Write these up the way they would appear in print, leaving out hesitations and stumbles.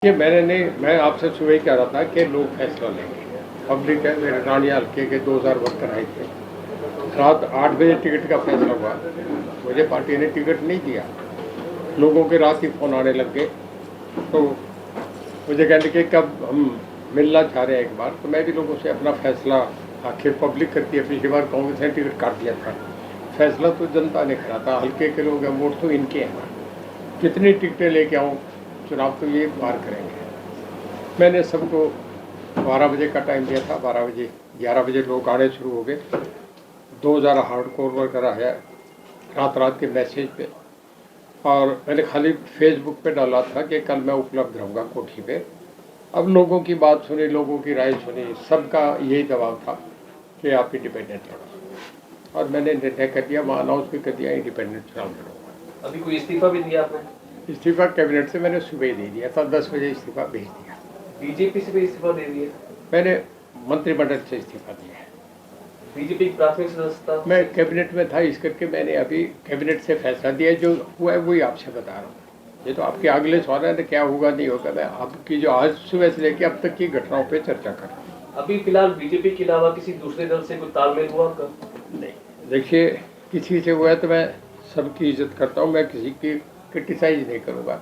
ये मैंने नहीं, मैं आपसे सुबह ही कह रहा था कि लोग फैसला लेंगे। पब्लिक है, मेरे रानिया हल्के के 2000 वर्कर आए थे। रात 8 बजे टिकट का फैसला हुआ। मुझे पार्टी ने टिकट नहीं दिया। लोगों के रात ही फ़ोन आने लग गए, तो मुझे कहने के कब हम मिलना चाह रहे हैं एक बार। तो मैं भी लोगों से अपना फैसला, आखिर पब्लिक करती है। पिछली बार कांग्रेस ने टिकट काट दिया था, फैसला तो जनता ने करा था। हल्के के लोग हैं, वोट तो इनके हैं। कितनी टिकटें लेके आऊँ, चुनाव तो ये पार करेंगे। मैंने सबको 12 बजे का टाइम दिया था। 12 बजे 11 बजे लोग आने शुरू हो गए। 2000 हार्डकोर वर्कर आया रात के मैसेज पे, और मैंने खाली फेसबुक पे डाला था कि कल मैं उपलब्ध रहूँगा कोठी पे। अब लोगों की बात सुनी, लोगों की राय सुनी, सबका यही दबाव था कि आप इंडिपेंडेंट लड़ो, और मैंने निर्णय कर दिया, वहाँ अनाउंस भी कर दिया, इंडिपेंडेंट चुनाव लड़ूंगा। अभी कोई इस्तीफा भी दिया आपने? इस्तीफा कैबिनेट से मैंने सुबह ही दे दिया था, 10 बजे इस्तीफा भेज दिया। बीजेपी से भी इस्तीफा दे दिया? मैंने मंत्रिमंडल से इस्तीफा दिया है। बीजेपी की प्राथमिक सदस्यता? मैं कैबिनेट में था, इस करके मैंने अभी कैबिनेट से फैसला दिया। जो हुआ है वही आपसे बता रहा हूँ। ये तो आपके अगले सवाल है, क्या होगा नहीं होगा। मैं आपकी जो आज सुबह से लेकर अब तक की घटनाओं पे चर्चा कर रहा हूँ। अभी फिलहाल बीजेपी के अलावा किसी दूसरे दल से कोई तालमेल हुआ आपका? नहीं, देखिए, किसी से हुआ है तो मैं सबकी इज्जत करता हूँ, मैं किसी की क्रिटिसाइज नहीं करूँगा।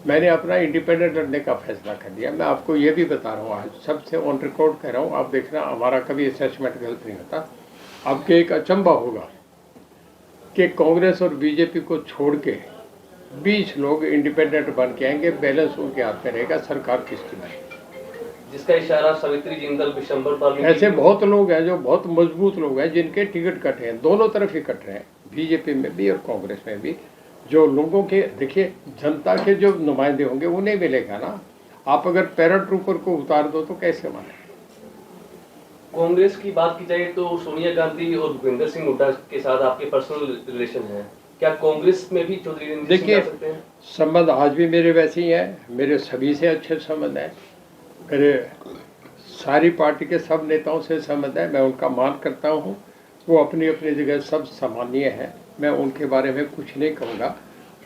मैंने अपना इंडिपेंडेंट लड़ने का फैसला कर दिया। मैं आपको ये भी बता रहा हूँ, आज सबसे ऑन रिकॉर्ड कह रहा हूँ, आप देखना हमारा कभी असेसमेंट गलत नहीं होता। आपके एक अचंभा होगा कि कांग्रेस और बीजेपी को छोड़ के 20 लोग इंडिपेंडेंट बन के आएंगे। बैलेंस उनके हाथ में रहेगा, सरकार किसकी बने। जिसका इशारा सवित्री जिंदल विशंबर पार्लियामेंट, ऐसे बहुत लोग हैं जो बहुत मजबूत लोग हैं, जिनके टिकट कटे हैं, दोनों तरफ ही कट रहे हैं, बीजेपी में भी और कांग्रेस में भी। जो लोगों के, देखिए, जनता के जो नुमाइंदे होंगे उन्हें मिलेगा ना। आप अगर पैराट्रूपर को उतार दो तो कैसे माने। कांग्रेस की बात की जाए तो सोनिया गांधी और भूपेंद्र सिंह हुड्डा के साथ आपके पर्सनल रिलेशन है, क्या कांग्रेस में भी चौधरी रणजीत सिंह देखिए, जा सकते हैं? संबंध आज भी मेरे वैसे ही हैं। मेरे सभी से अच्छे संबंध हैं। मेरे सारी पार्टी के सब नेताओं से संबंध है। मैं उनका मान करता हूँ। वो अपनी अपनी जगह सब सम्मानीय हैं। मैं उनके बारे में कुछ नहीं कहूँगा।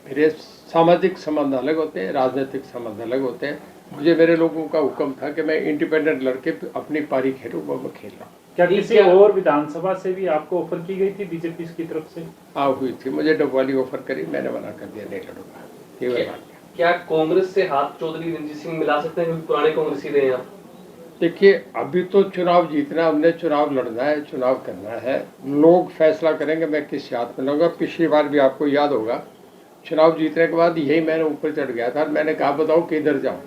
मेरे सामाजिक संबंध अलग होते हैं, राजनीतिक संबंध अलग होते हैं। मुझे मेरे लोगों का हुक्म था कि मैं इंडिपेंडेंट लड़के अपनी पारी खेलूँ, वो मैं खेल रहा हूँ। क्या किसी और विधानसभा से भी आपको ऑफर की गई थी बीजेपी की तरफ से? हाँ, हुई थी। मुझे डबवाली ऑफर करी, मैंने मना कर दिया, नहीं लड़ूंगा। केवल बात क्या कांग्रेस से हाथ चौधरी रणजीत सिंह मिला सकते हैं, क्योंकि पुराने कांग्रेसी रहे हैं आप? देखिए, अभी तो चुनाव जीतना, हमने चुनाव लड़ना है, चुनाव करना है। लोग फैसला करेंगे मैं किस हाथ में लूँगा। पिछली बार भी आपको याद होगा, चुनाव जीतने के बाद यही मैंने ऊपर चढ़ गया था। मैंने कहा बताओ किधर जाऊँ।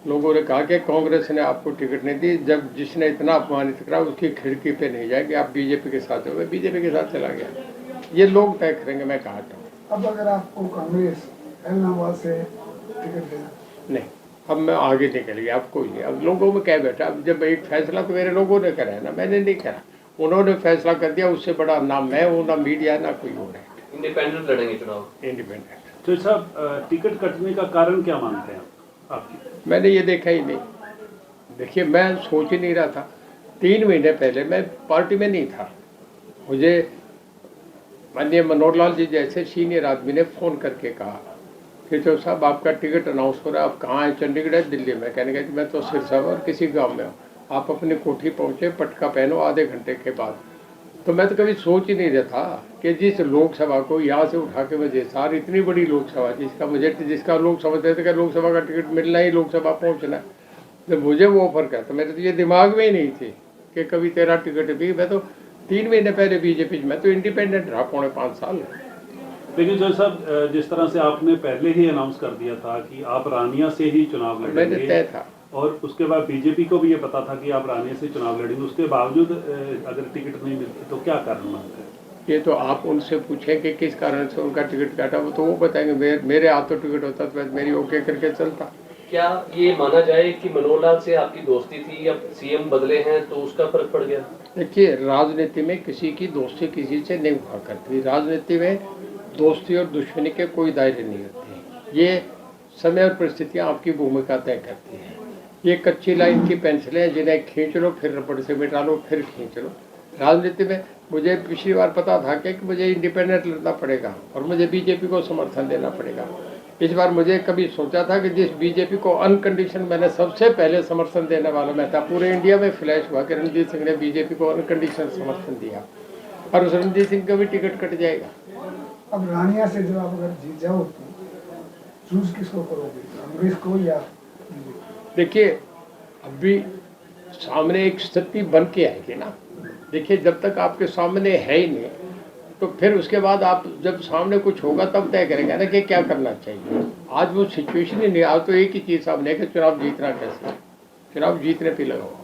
लोगों ने कहा कि कांग्रेस ने आपको टिकट नहीं दी। जब जिसने इतना अपमानित करा उसकी खिड़की पे नहीं जाएगी, आप बीजेपी के साथ हो गए, बीजेपी के साथ चला गया। ये लोग तय करेंगे मैं कहाँ जाऊँ। अब अगर आपको कांग्रेस इलाहाबाद से टिकट देना? नहीं, अब मैं आगे निकल गया। अब कोई नहीं, अब लोगों में क्या बैठा। अब जब एक फैसला तो मेरे लोगों ने करा है ना, मैंने नहीं करा। उन्होंने फैसला कर दिया, उससे बड़ा ना मैं हूँ, ना मीडिया, ना कोई और है। इंडिपेंडेंट लड़ेंगे चुनाव? इंडिपेंडेंट। तो साहब, टिकट कटने का कारण क्या मानते हैं आपकी? मैंने ये देखा ही नहीं। देखिए, मैं सोच ही नहीं रहा था। 3 महीने पहले मैं पार्टी में नहीं था। मुझे माननीय मनोहर लाल जी जैसे सीनियर आदमी ने फ़ोन करके कहा कि तो साहब आपका टिकट अनाउंस हो रहा है, आप कहाँ हैं? चंडीगढ़ है, दिल्ली में? कहने का कि मैं तो सिरसा और किसी गांव में हूँ। आप अपनी कोठी पहुँचे, पटका पहनो, आधे घंटे के बाद। तो मैं तो कभी सोच ही नहीं रहा था कि जिस लोकसभा को यहाँ से उठा के मुझे सार, इतनी बड़ी लोकसभा जिसका लोग समझते थे कि लोकसभा का टिकट मिलना ही लोकसभा पहुँचना, जब मुझे वो ऑफर किया तो मेरे तो ये दिमाग में ही नहीं थी कि कभी तेरा टिकट भी। मैं तो 3 महीने पहले बीजेपी में तो इंडिपेंडेंट रहा, 4.5 साल। लेकिन जो साहब, जिस तरह से आपने पहले ही अनाउंस कर दिया था कि आप रानिया से ही चुनाव मैंने लड़ेंगे, तय था। और उसके बाद बीजेपी को भी ये पता था कि आप रानिया से चुनाव लड़ेंगे, उसके बावजूद अगर टिकट नहीं मिलती तो क्या कारण मानते हैं? ये तो आप उनसे पूछें कि किस कारण से उनका टिकट काटा, वो तो वो बताएंगे। मेरे हाथ तो टिकट होता तो मेरी ओके करके चलता। क्या ये माना जाए कि मनोहर लाल से आपकी दोस्ती थी, अब सीएम बदले हैं तो उसका फर्क पड़ गया? देखिए, राजनीति में किसी की दोस्ती किसी से नहीं हुआ करती। राजनीति में दोस्ती और दुश्मनी के कोई दायरे नहीं होते। ये समय और परिस्थितियाँ आपकी भूमिका तय करती हैं। ये कच्ची लाइन की पेंसिलें हैं, जिन्हें खींच लो, फिर रबड़ से मिटा लो, फिर खींच लो। राजनीति में मुझे पिछली बार पता था कि मुझे इंडिपेंडेंट लड़ना पड़ेगा और मुझे बीजेपी को समर्थन देना पड़ेगा। इस बार मुझे कभी सोचा था कि जिस बीजेपी को अनकंडीशन मैंने सबसे पहले समर्थन देने वाला मैं था, पूरे इंडिया में फ्लैश हुआ कि रणजीत सिंह ने बीजेपी को अनकंडीशन समर्थन दिया और उस रणजीत सिंह का भी टिकट कट जाएगा। अब रानिया से जब आप अगर जीत जाओ तो चूज किसको करोगे, कांग्रेस को या बीजेपी? देखिए अभी सामने एक स्थिति बन के आएगी ना। देखिए जब तक आपके सामने है ही नहीं तो फिर उसके बाद आप जब सामने कुछ होगा तब तय करेंगे ना कि क्या करना चाहिए। आज वो सिचुएशन ही नहीं। आज तो एक ही चीज़ सामने है कि चुनाव जीतना कैसे, चुनाव जीतने पे लगाओ।